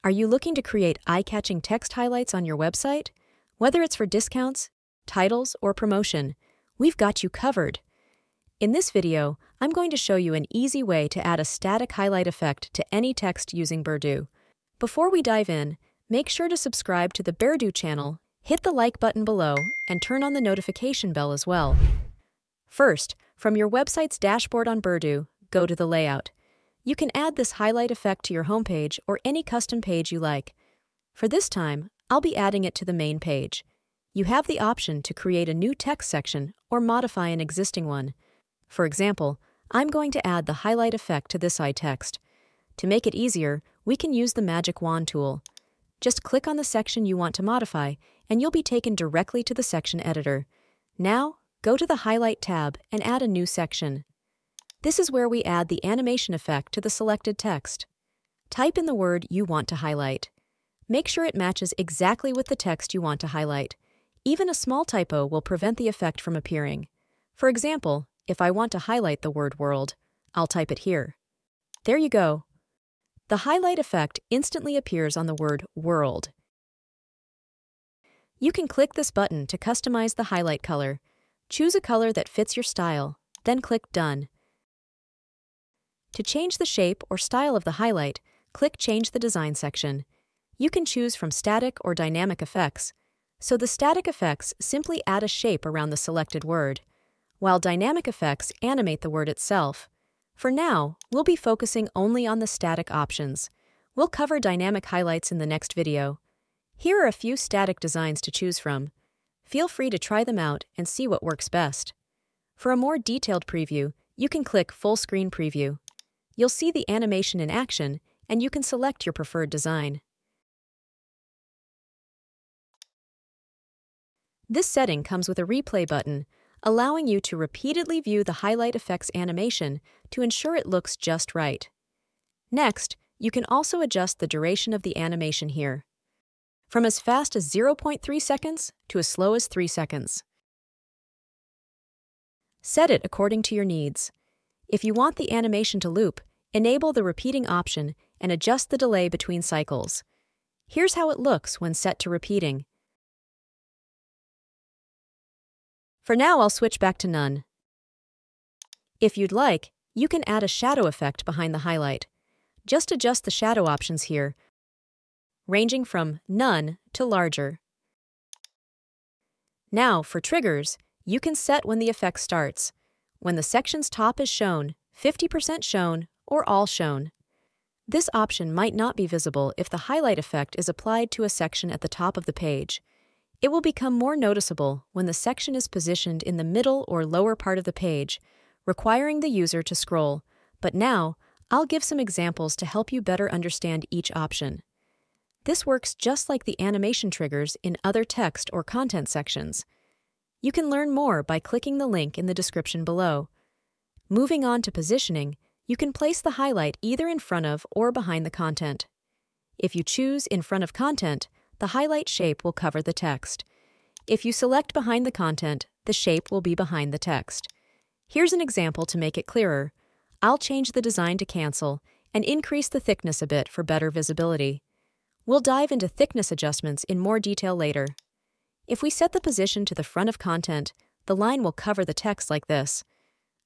Are you looking to create eye-catching text highlights on your website? Whether it's for discounts, titles, or promotion, we've got you covered. In this video, I'm going to show you an easy way to add a static highlight effect to any text using Beardo. Before we dive in, make sure to subscribe to the Beardo channel, hit the like button below, and turn on the notification bell as well. First, from your website's dashboard on Beardo, go to the layout. You can add this highlight effect to your homepage or any custom page you like. For this time, I'll be adding it to the main page. You have the option to create a new text section or modify an existing one. For example, I'm going to add the highlight effect to this text. To make it easier, we can use the magic wand tool. Just click on the section you want to modify, and you'll be taken directly to the section editor. Now, go to the Highlight tab and add a new section. This is where we add the animation effect to the selected text. Type in the word you want to highlight. Make sure it matches exactly with the text you want to highlight. Even a small typo will prevent the effect from appearing. For example, if I want to highlight the word world, I'll type it here. There you go. The highlight effect instantly appears on the word world. You can click this button to customize the highlight color. Choose a color that fits your style, then click Done. To change the shape or style of the highlight, click Change the Design section. You can choose from static or dynamic effects. So the static effects simply add a shape around the selected word, while dynamic effects animate the word itself. For now, we'll be focusing only on the static options. We'll cover dynamic highlights in the next video. Here are a few static designs to choose from. Feel free to try them out and see what works best. For a more detailed preview, you can click Full Screen Preview. You'll see the animation in action, and you can select your preferred design. This setting comes with a replay button, allowing you to repeatedly view the highlight effect's animation to ensure it looks just right. Next, you can also adjust the duration of the animation here, from as fast as 0.3 seconds to as slow as 3 seconds. Set it according to your needs. If you want the animation to loop, enable the repeating option and adjust the delay between cycles. Here's how it looks when set to repeating. For now, I'll switch back to none. If you'd like, you can add a shadow effect behind the highlight. Just adjust the shadow options here, ranging from none to larger. Now, for triggers, you can set when the effect starts. When the section's top is shown, 50% shown, or all shown. This option might not be visible if the highlight effect is applied to a section at the top of the page. It will become more noticeable when the section is positioned in the middle or lower part of the page, requiring the user to scroll. But now, I'll give some examples to help you better understand each option. This works just like the animation triggers in other text or content sections. You can learn more by clicking the link in the description below. Moving on to positioning, you can place the highlight either in front of or behind the content. If you choose in front of content, the highlight shape will cover the text. If you select behind the content, the shape will be behind the text. Here's an example to make it clearer. I'll change the design to cancel and increase the thickness a bit for better visibility. We'll dive into thickness adjustments in more detail later. If we set the position to the front of content, the line will cover the text like this.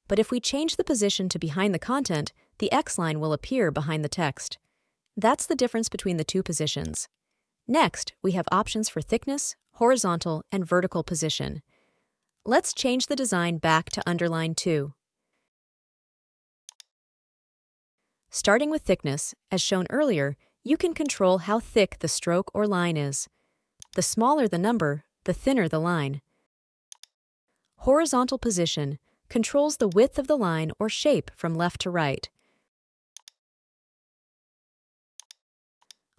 But if we change the position to behind the content, the X line will appear behind the text. That's the difference between the two positions. Next, we have options for thickness, horizontal, and vertical position. Let's change the design back to underline 2. Starting with thickness, as shown earlier, you can control how thick the stroke or line is. The smaller the number, the thinner the line. Horizontal position controls the width of the line or shape from left to right,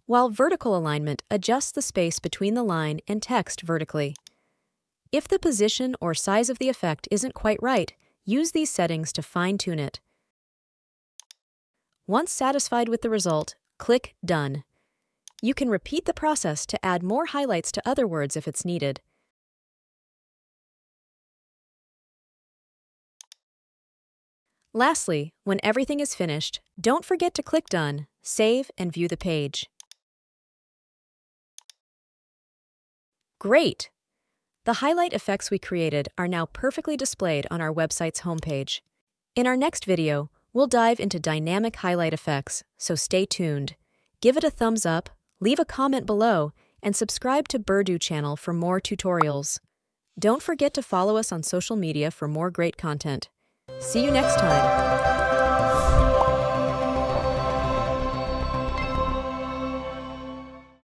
while vertical alignment adjusts the space between the line and text vertically. If the position or size of the effect isn't quite right, use these settings to fine-tune it. Once satisfied with the result, click Done. You can repeat the process to add more highlights to other words if it's needed. Lastly, when everything is finished, don't forget to click Done, save, and view the page. Great! The highlight effects we created are now perfectly displayed on our website's homepage. In our next video, we'll dive into dynamic highlight effects, so stay tuned. Give it a thumbs up, leave a comment below, and subscribe to Burdu channel for more tutorials. Don't forget to follow us on social media for more great content. See you next time.